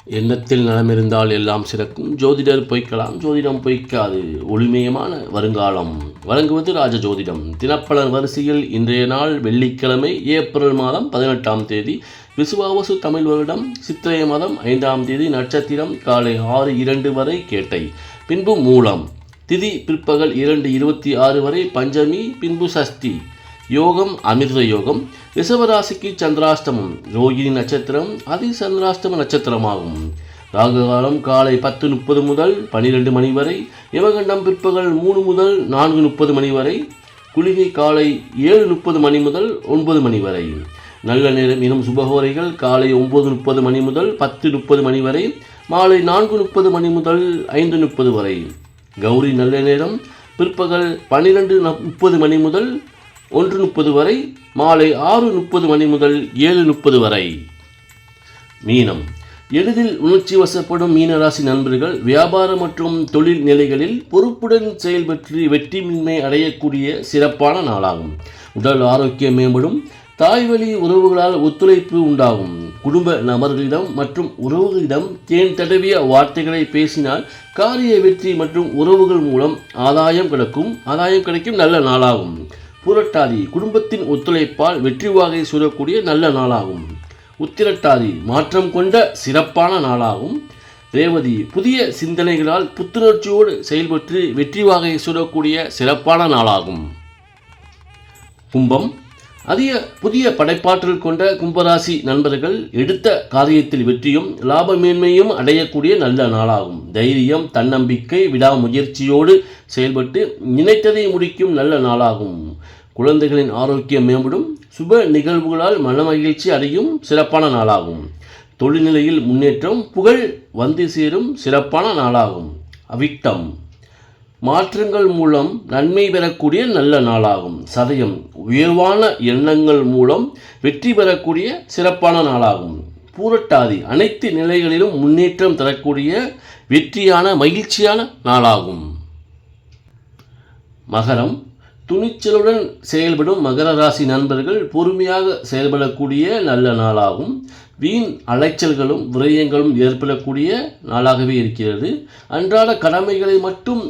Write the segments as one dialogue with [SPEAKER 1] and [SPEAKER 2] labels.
[SPEAKER 1] எண்ணத்தில் நலமிருந்தால் எல்லாம் சிறக்கும். ஜோதிடர் பொய்க்கலாம், ஜோதிடம் பொய்க்காது. ஒளிமயமான வருங்காலம் வழங்குவது ராஜ ஜோதிடம். தினப்பலன் வரிசையில் இன்றைய நாள் வெள்ளிக்கிழமை ஏப்ரல் மாதம் 18ஆம் தேதி விசுவாவசு தமிழ் வருடம் சித்திரை மாதம் 5ஆம் தேதி. நட்சத்திரம் காலை 6:02 வரை கேட்டை, பின்பு மூலம். திதி பிற்பகல் 2:26 வரை பஞ்சமி, பின்பு சஷ்டி. யோகம் அமிர்த யோகம். ரிஷபராசிக்கு சந்திராஷ்டமம். ரோகிணி நட்சத்திரம் அதி சந்திராஷ்டம நட்சத்திரமாகும். ராகுகாலம் காலை 10:30 முதல் 12 மணி வரை. யமகண்டம் பிற்பகல் 3 முதல் 4:30 மணி வரை. குளிகை காலை 7:30 மணி முதல் 9 மணி வரை. நல்ல நேரம் எனும் சுபகோரைகள் காலை 9:30 மணி முதல் 10:30 மணி வரை. மாலை 4:30 மணி முதல் 5:30 வரை. கௌரி நல்ல நேரம் பிற்பகல் 12:30 மணி முதல் 1:30 வரை. மாலை 6:30 மணி முதல் 7:30 வரை. மீனம். எளிதில் உணர்ச்சி வசப்படும் மீனராசி நண்பர்கள் வியாபாரம் மற்றும் தொழில் நிலைகளில் பொறுப்புடன் செயல்பட்டு வெற்றிமின்மை அடையக்கூடிய சிறப்பான நாளாகும். உடல் ஆரோக்கியம் மேம்படும். தாய்வழி உறவுகளால் ஒத்துழைப்பு உண்டாகும். குடும்ப நபர்களிடம் மற்றும் உறவுகளிடம் தேன் தடவிய வார்த்தைகளை பேசினால் காரிய வெற்றி மற்றும் உறவுகள் மூலம் ஆதாயம் கிடைக்கும் நல்ல நாளாகும். புரட்டாதி குடும்பத்தின் ஒத்துழைப்பால் வெற்றி வாகை சூடக்கூடிய நல்ல நாளாகும். உத்திரட்டாதி மாற்றம் கொண்ட சிறப்பான நாளாகும். ரேவதி புதிய சிந்தனைகளால் புத்துணர்ச்சியோடு செயல்பட்டு வெற்றி வாகை சூடக்கூடிய சிறப்பான நாளாகும். கும்பம். புதிய படைப்பாற்றல் கொண்ட கும்பராசி நண்பர்கள் எடுத்த காரியத்தில் வெற்றியும் லாபமேன்மையும் அடையக்கூடிய நல்ல நாளாகும். தைரியம், தன்னம்பிக்கை, விடாமுயற்சியோடு செயல்பட்டு நினைத்ததை முடிக்கும் நல்ல நாளாகும். குழந்தைகளின் ஆரோக்கியம் மேம்படும். சுப நிகழ்வுகளால் மனமகிழ்ச்சி அடையும் சிறப்பான நாளாகும். தொழில்நிலையில் முன்னேற்றம், புகழ் வந்து சேரும் சிறப்பான நாளாகும். அவிட்டம். மாற்றங்கள் மூலம் நன்மை பெறக்கூடிய நல்ல நாளாகும். சதயம். உயர்வான எண்ணங்கள் மூலம் வெற்றி பெறக்கூடிய சிறப்பான நாளாகும். பூரட்டாதி அனைத்து நிலைகளிலும் முன்னேற்றம் தரக்கூடிய வெற்றியான மகிழ்ச்சியான நாளாகும். மகரம். துணிச்சலுடன் செயல்படும் மகர ராசி நண்பர்கள் பொறுமையாக செயல்படக்கூடிய நல்ல நாளாகும். வீண் அலைச்சல்களும் விரயங்களும் ஏற்படக்கூடிய நாளாகவே இருக்கிறது. அன்றாட கடமைகளை மட்டும்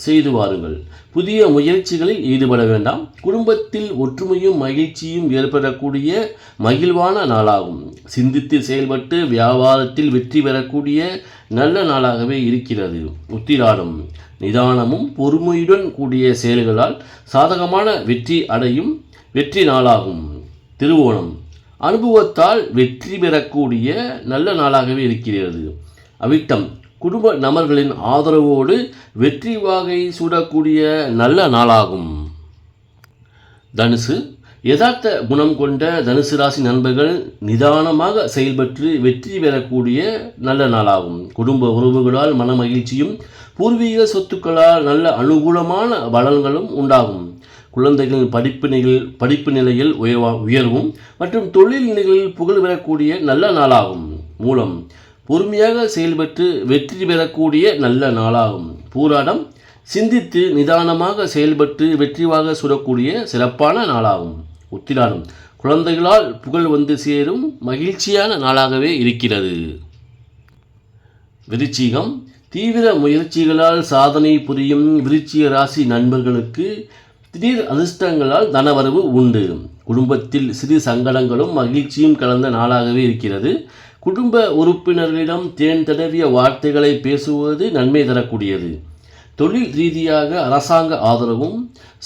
[SPEAKER 1] செய்து வாருங்கள். புதிய முயற்சிகளில் ஈடுபட வேண்டாம். குடும்பத்தில் ஒற்றுமையும் மகிழ்ச்சியும் ஏற்படக்கூடிய மகிழ்வான நாளாகும். சிந்தித்து செயல்பட்டு வியாபாரத்தில் வெற்றி பெறக்கூடிய நல்ல நாளாகவே இருக்கிறது. உத்திராடம். நிதானமும் பொறுமையுடன் கூடிய செயல்களால் சாதகமான வெற்றி அடையும் வெற்றி நாளாகும். திருவோணம். அனுபவத்தால் வெற்றி பெறக்கூடிய நல்ல நாளாகவே இருக்கிறது. அவிட்டம். குடும்ப நபர்களின் ஆதரவோடு வெற்றி வாகை சூடக்கூடிய நல்ல நாளாகும். தனுசு. யதார்த்த குணம் கொண்ட தனுசு ராசி நண்பர்கள் நிதானமாக செயல்பட்டு வெற்றி பெறக்கூடிய நல்ல நாளாகும். குடும்ப உறவுகளால் மன மகிழ்ச்சியும் பூர்வீக சொத்துக்களால் நல்ல அனுகூலமான பலன்களும் உண்டாகும். குழந்தைகளின் படிப்பு நிலையில் உயர்வும் மற்றும் தொழில் நிலைகளில் புகழ் பெறக்கூடிய நல்ல நாளாகும். மூலம். பொறுமையாக செயல்பட்டு வெற்றி பெறக்கூடிய நல்ல நாளாகும். பூராடம். சிந்தித்து நிதானமாக செயல்பட்டு வெற்றிவாக சுடக்கூடிய சிறப்பான நாளாகும். உத்திராடம். குழந்தைகளால் புகழ் வந்து சேரும் மகிழ்ச்சியான நாளாகவே இருக்கிறது. விருச்சிகம். தீவிர முயற்சிகளால் சாதனை புரியும் விருச்சிக ராசி நண்பர்களுக்கு திடீர் அதிர்ஷ்டங்களால் தனவரவு உண்டு. குடும்பத்தில் சிறு சங்கடங்களும் மகிழ்ச்சியும் கலந்த நாளாகவே இருக்கிறது. குடும்ப உறுப்பினர்களிடம் தேன் தடவிய வார்த்தைகளை பேசுவது நன்மை தரக்கூடியது. தொழில் ரீதியாக அரசாங்க ஆதரவும்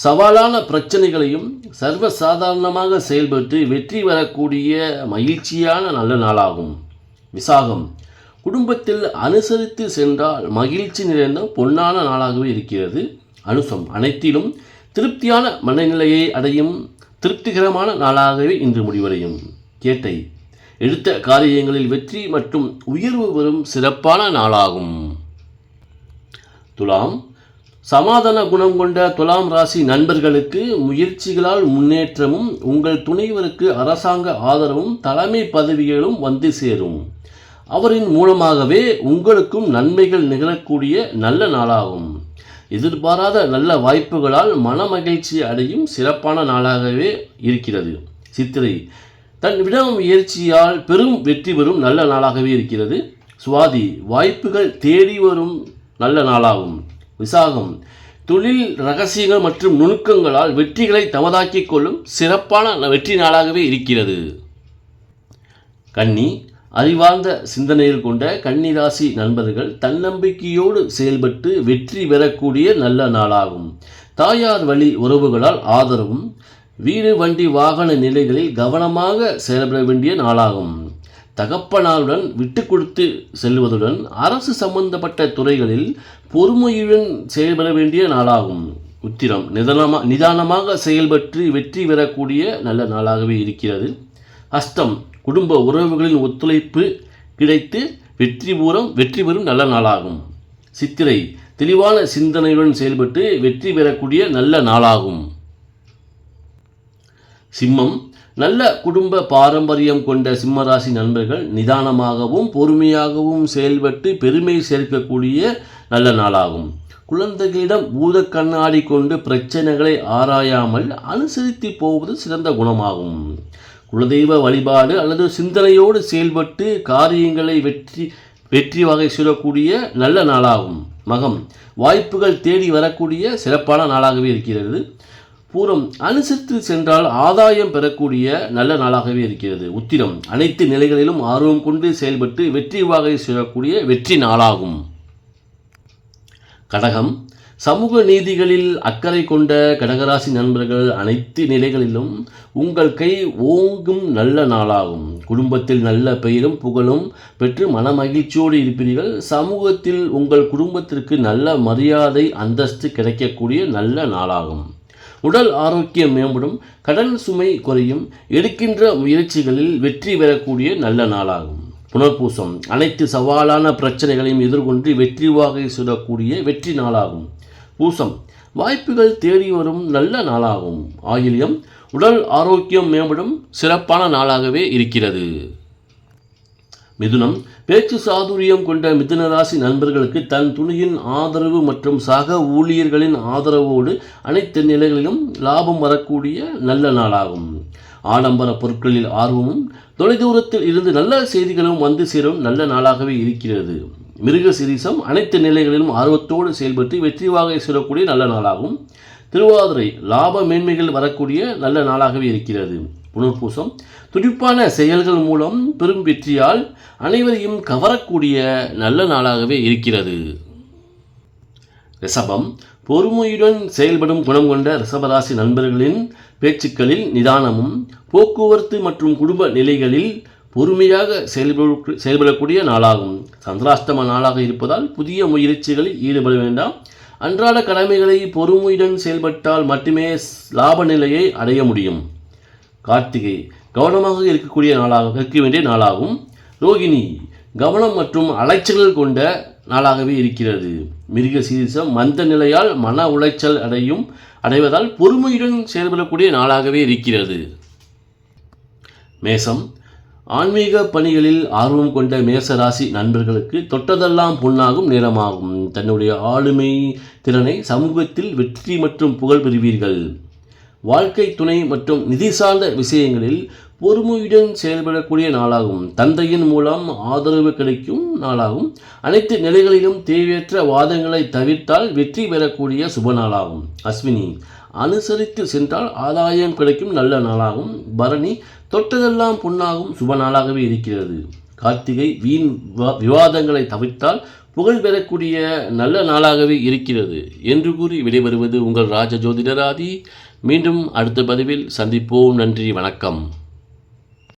[SPEAKER 1] சவாலான பிரச்சனைகளையும் சர்வசாதாரணமாக செயல்பட்டு வெற்றி பெறக்கூடிய மகிழ்ச்சியான நல்ல நாளாகும். விசாகம். குடும்பத்தில் அனுசரித்து சென்றால் மகிழ்ச்சி நிறைந்த பொன்னான நாளாகவே இருக்கிறது. அனுசம். அனைத்திலும் திருப்தியான மனநிலையை அடையும் திருப்திகரமான நாளாகவே இன்று முடிவடையும். கேட்டை. எடுத்த காரியங்களில் வெற்றி மற்றும் உயர்வு வரும் சிறப்பான நாளாகும். துலாம். சமாதான குணம் கொண்ட துலாம் ராசி நண்பர்களுக்கு முயற்சிகளால் முன்னேற்றமும் உங்கள் துணைவருக்கு அரசாங்க ஆதரவும் தலைமை பதவிகளும் வந்து சேரும். அவரின் மூலமாகவே உங்களுக்கும் நன்மைகள் நிகழக்கூடிய நல்ல நாளாகும். எதிர்பாராத நல்ல வாய்ப்புகளால் மன மகிழ்ச்சி அடையும் சிறப்பான நாளாகவே இருக்கிறது. சித்திரை. தன் விடாமுயற்சியால் பெரும் வெற்றி பெறும் நல்ல நாளாகவே இருக்கிறது. சுவாதி வாய்ப்புகள் தேடி வரும் நல்ல நாளாகும். விசாகம் தொழில் ரகசியங்கள் மற்றும் நுணுக்கங்களால் வெற்றிகளை தமதாக்கிக் கொள்ளும் சிறப்பான வெற்றி நாளாகவே இருக்கிறது. கன்னி அறிவார்ந்த சிந்தனையில் கொண்ட கன்னிராசி நண்பர்கள் தன்னம்பிக்கையோடு செயல்பட்டு வெற்றி பெறக்கூடிய நல்ல நாளாகும். தாயார் வழி உறவுகளால் ஆதரவும், வீடு வண்டி வாகன நிலைகளில் கவனமாக செயல்பட வேண்டிய நாளாகும். தகப்பனாருடன் விட்டு கொடுத்து செல்வதுடன் அரசு சம்பந்தப்பட்ட துறைகளில் பொறுமையுடன் செயல்பட வேண்டிய நாளாகும். உத்திரம் நிதானமாக செயல்பட்டு வெற்றி பெறக்கூடிய நல்ல நாளாகவே இருக்கிறது. அஸ்தம் குடும்ப உறவுகளின் ஒத்துழைப்பு கிடைத்து வெற்றி பெறும் நல்ல நாளாகும். சித்திரை தெளிவான சிந்தனையுடன் செயல்பட்டு வெற்றி பெறக்கூடிய நல்ல நாளாகும். சிம்மம் நல்ல குடும்ப பாரம்பரியம் கொண்ட சிம்மராசி நண்பர்கள் நிதானமாகவும் பொறுமையாகவும் செயல்பட்டு பெருமை சேர்க்கக்கூடிய நல்ல நாளாகும். குழந்தைகளிடம் பூத கண்ணாடி கொண்டு பிரச்சனைகளை ஆராயாமல் அனுசரித்து போவது சிறந்த குணமாகும். குலதெய்வ வழிபாடு அல்லது சிந்தனையோடு செயல்பட்டு காரியங்களை வெற்றி வகை சொல்லக்கூடிய நல்ல நாளாகும். மகம் வாய்ப்புகள் தேடி வரக்கூடிய சிறப்பான நாளாகவே இருக்கிறது. பூரம் அனுசரித்து சென்றால் ஆதாயம் பெறக்கூடிய நல்ல நாளாகவே இருக்கிறது. உத்திரம் அனைத்து நிலைகளிலும் ஆர்வம் கொண்டு செயல்பட்டு வெற்றி வகை சொல்லக்கூடிய வெற்றி நாளாகும். கடகம் சமூக நீதிகளில் அக்கறை கொண்ட கடகராசி நண்பர்கள் அனைத்து நிலைகளிலும் உங்கள் கை ஓங்கும் நல்ல நாளாகும். குடும்பத்தில் நல்ல பெயரும் புகழும் பெற்று மனமகிழ்ச்சியோடு இருப்பீர்கள். சமூகத்தில் உங்கள் குடும்பத்திற்கு நல்ல மரியாதை அந்தஸ்து கிடைக்கக்கூடிய நல்ல நாளாகும். உடல் ஆரோக்கியம் மேம்படும், கடன் சுமை குறையும், எடுக்கின்ற முயற்சிகளில் வெற்றி பெறக்கூடிய நல்ல நாளாகும். புனர்பூசம் அனைத்து சவாலான பிரச்சனைகளையும் எதிர்கொண்டு வெற்றி வாகை சுடக்கூடிய வெற்றி நாளாகும். பூசம் வாய்ப்புகள் தேடி வரும் நல்ல நாளாகும். ஆயில்யம் உடல் ஆரோக்கியம் மேம்படும் சிறப்பான நாளாகவே இருக்கிறது. மிதுனம் பேச்சு சாதுரியம் கொண்ட மிதுன ராசி நண்பர்களுக்கு தன் துணியின் ஆதரவு மற்றும் சக ஊழியர்களின் ஆதரவோடு அனைத்து நிலைகளிலும் லாபம் வரக்கூடிய நல்ல நாளாகும். ஆடம்பர பொருட்களில் ஆர்வமும் தொலைதூரத்தில் இருந்து நல்ல செய்திகளும் வந்து சேரும் நல்ல நாளாகவே இருக்கிறது. மிருக சிரீசம் அனைத்து நிலைகளிலும் ஆர்வத்தோடு செயல்பட்டு வெற்றி வாகை சொல்லக்கூடிய நல்ல நாளாகும். திருவாதிரை லாப மேன்மைகள் வரக்கூடிய நல்ல நாளாகவே இருக்கிறது. புனர்பூசம் துடிப்பான செயல்கள் மூலம் பெரும் வெற்றியால் அனைவரையும் கவரக்கூடிய நல்ல நாளாகவே இருக்கிறது. ரிஷபம் பொறுமையுடன் செயல்படும் குணம் கொண்ட ரிஷபராசி நண்பர்களின் பேச்சுக்களில் நிதானமும், போக்குவரத்து மற்றும் குடும்ப நிலைகளில் பொறுமையாக செயல்படக்கூடிய நாளாகும். சந்திராஷ்டம நாளாக இருப்பதால் புதிய முயற்சிகளில் ஈடுபட வேண்டாம். அன்றாட கடமைகளை பொறுமையுடன் செயல்பட்டால் மட்டுமே லாப நிலையை அடைய முடியும். கார்த்திகை கவனமாக இருக்க வேண்டிய நாளாகும். ரோகிணி கவனம் மற்றும் அலைச்சல்கள் கொண்ட நாளாகவே இருக்கிறது. மிருக சீரிசம் மந்த நிலையால் மன உளைச்சல் அடைவதால் பொறுமையுடன் செயல்படக்கூடிய நாளாகவே இருக்கிறது. மேசம் ஆன்மீக பணிகளில் ஆர்வம் கொண்ட மேசராசி நண்பர்களுக்கு தொட்டதெல்லாம் பொன்னாகும் நேரமாகும். தன்னுடைய ஆளுமை திறனை சமூகத்தில் வெற்றி மற்றும் புகழ் பெறுவீர்கள். வாழ்க்கை துணை மற்றும் நிதி சார்ந்த விஷயங்களில் பொறுமையுடன் செயல்படக்கூடிய நாளாகும். தந்தையின் மூலம் ஆதரவு கிடைக்கும் நாளாகும். அனைத்து நிலைகளிலும் தேவையற்ற வாதங்களை தவிர்த்தால் வெற்றி பெறக்கூடிய சுப நாளாகும். அஸ்வினி அனுசரித்து சென்றால் ஆதாயம் கிடைக்கும் நல்ல நாளாகும். பரணி தொட்டதெல்லாம் பொன்னாகும் சுப நாளாகவே இருக்கிறது. கார்த்திகை வீண் விவாதங்களை தவிர்த்தால் புகழ் பெறக்கூடிய நல்ல நாளாகவே இருக்கிறது என்று கூறி விடைபெறுவது உங்கள் ராஜ ஜோதிடராதி. மீண்டும் அடுத்த பதிவில் சந்திப்போம். நன்றி, வணக்கம்.